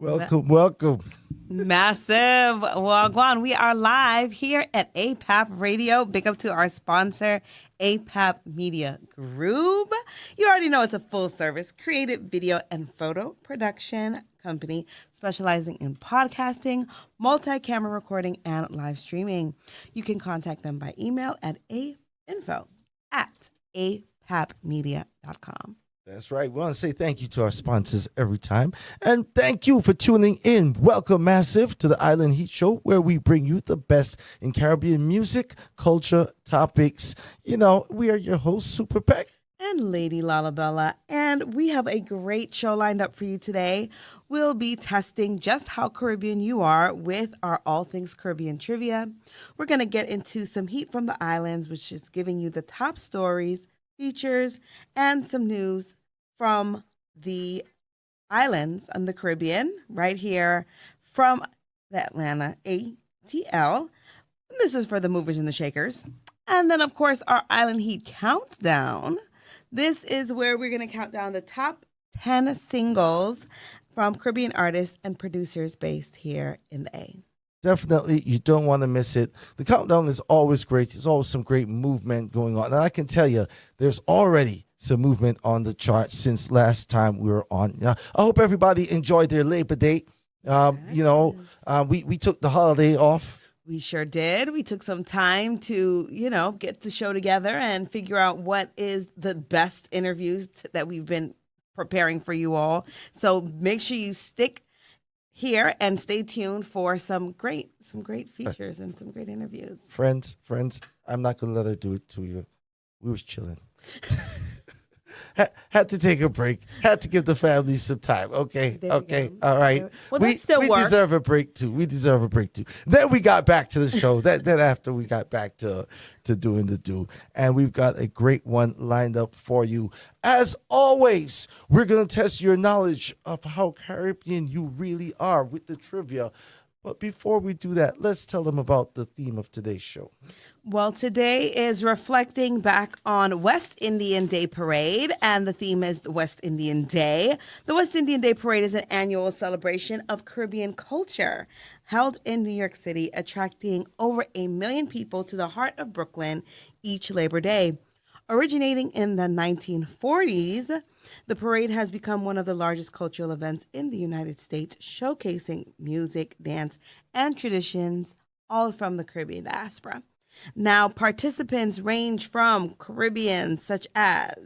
Welcome, welcome. Massive. Well, Guan, we are live here at APAP Radio. Big up to our sponsor, APAP Media Group. You already know it's a full service creative video and photo production company specializing in podcasting, multi-camera recording, and live streaming. You can contact them by email at info@apapmedia.com. That's right. We want to say thank you to our sponsors every time. And thank you for tuning in. Welcome, Massive, to the Island Heat Show, where we bring you the best in Caribbean music, culture, topics. You know, we are your hosts, Super Peck. And Lady Lalabella. And we have a great show lined up for you today. We'll be testing just how Caribbean you are with our All Things Caribbean trivia. We're going to get into some heat from the islands, which is giving you the top stories, features, and some news from the islands on the Caribbean, right here from the Atlanta ATL. This is for the movers and the shakers. And then, of course, our Island Heat Countdown. This is where we're going to count down the top 10 singles from Caribbean artists and producers based here in the A. Definitely, you don't want to miss it. The countdown is always great. There's always some great movement going on. And I can tell you, there's already some movement on the charts since last time we were on. I hope everybody enjoyed their Labor Day. We took the holiday off. We sure did. We took some time to, get the show together and figure out what is the best interviews that we've been preparing for you all. So make sure you stick here and stay tuned for some great features and some great interviews. Friends, I'm not going to let her do it to you. We was chilling. Had to take a break. Had to give the family some time. Okay. All right. Well, we deserve a break too. Then we got back to the show. then after we got back to doing the do. And we've got a great one lined up for you. As always, we're going to test your knowledge of how Caribbean you really are with the trivia. But before we do that, let's tell them about the theme of today's show. Well, today is reflecting back on West Indian Day Parade, and the theme is West Indian Day. The West Indian Day Parade is an annual celebration of Caribbean culture held in New York City, attracting over 1 million people to the heart of Brooklyn each Labor Day. Originating in the 1940s, the parade has become one of the largest cultural events in the United States, showcasing music, dance, and traditions all from the Caribbean diaspora. Now, participants range from Caribbeans such as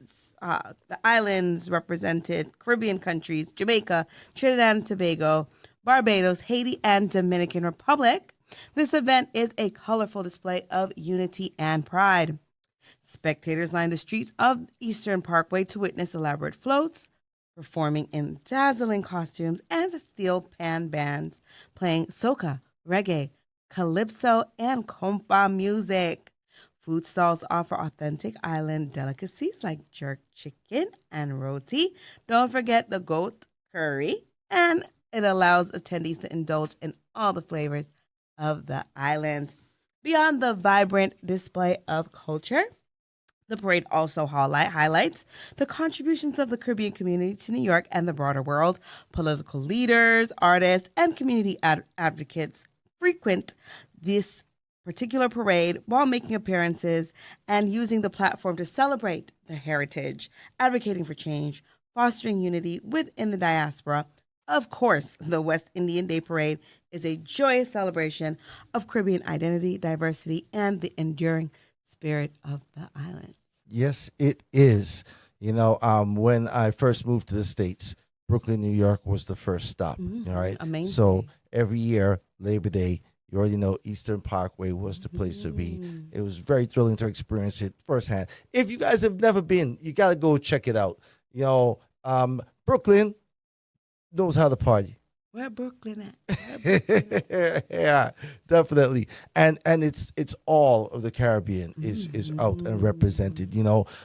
the islands represented, Caribbean countries, Jamaica, Trinidad and Tobago, Barbados, Haiti, and Dominican Republic. This event is a colorful display of unity and pride. Spectators line the streets of Eastern Parkway to witness elaborate floats, performing in dazzling costumes, and steel pan bands playing soca, reggae, calypso, and compa music. Food stalls offer authentic island delicacies like jerk chicken and roti. Don't forget the goat curry, and it allows attendees to indulge in all the flavors of the island. Beyond the vibrant display of culture, the parade also highlights the contributions of the Caribbean community to New York and the broader world. Political leaders, artists, and community advocates frequent this particular parade while making appearances and using the platform to celebrate their heritage, advocating for change, fostering unity within the diaspora. Of course, the West Indian Day Parade is a joyous celebration of Caribbean identity, diversity, and the enduring spirit of the islands. Yes, it is. When I first moved to the States, Brooklyn, New York was the first stop. Mm-hmm. All right. Amazing. So every year, Labor Day, you already know Eastern Parkway was the place to be. It was very thrilling to experience it firsthand. If you guys have never been, you got to go check it out. Brooklyn knows how to party. Where Brooklyn at? Yeah, definitely. And it's all of the Caribbean is out and represented.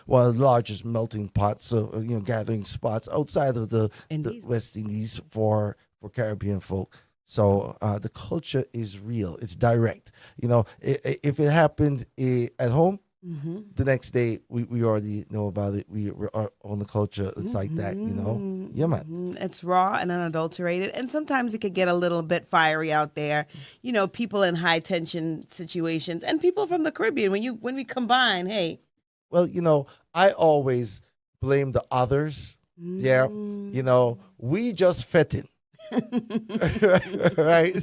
One of the largest melting pots of gathering spots outside of the West Indies for Caribbean folk. So the culture is real. It's direct. If it happened at home, the next day we already know about it. We're on the culture. It's like that, you know. Yeah, man. It's raw and unadulterated, and sometimes it could get a little bit fiery out there. You know, people in high tension situations and people from the Caribbean. When we combine, hey, Well, you know, I always blame the others. Yeah, you know, we just fit in, right?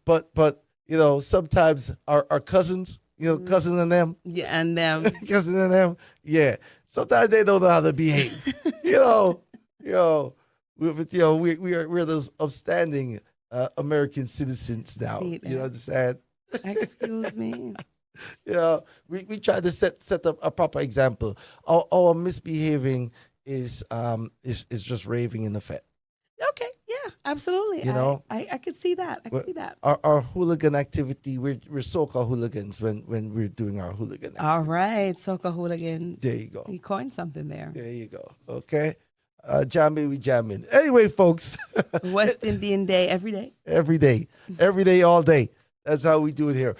But you know, sometimes our cousins, you know, cousins and them, yeah, and them. cousins and them, yeah. Sometimes they don't know how to behave. you know, you know, we're those upstanding American citizens now. See You that. understand? Excuse me. You know, we try to set up a proper example. Our misbehaving is just raving in the Fed. Okay, yeah, absolutely. You know? I could see that. I could Well, see that. Our hooligan activity, we're soca hooligans when we're doing our hooligan activity. All right, Soca Hooligan. There you go. You coined something there. There you go. Okay. Jamming, we jamming. Anyway, folks, West Indian Day every day. every day, all day. That's how we do it here.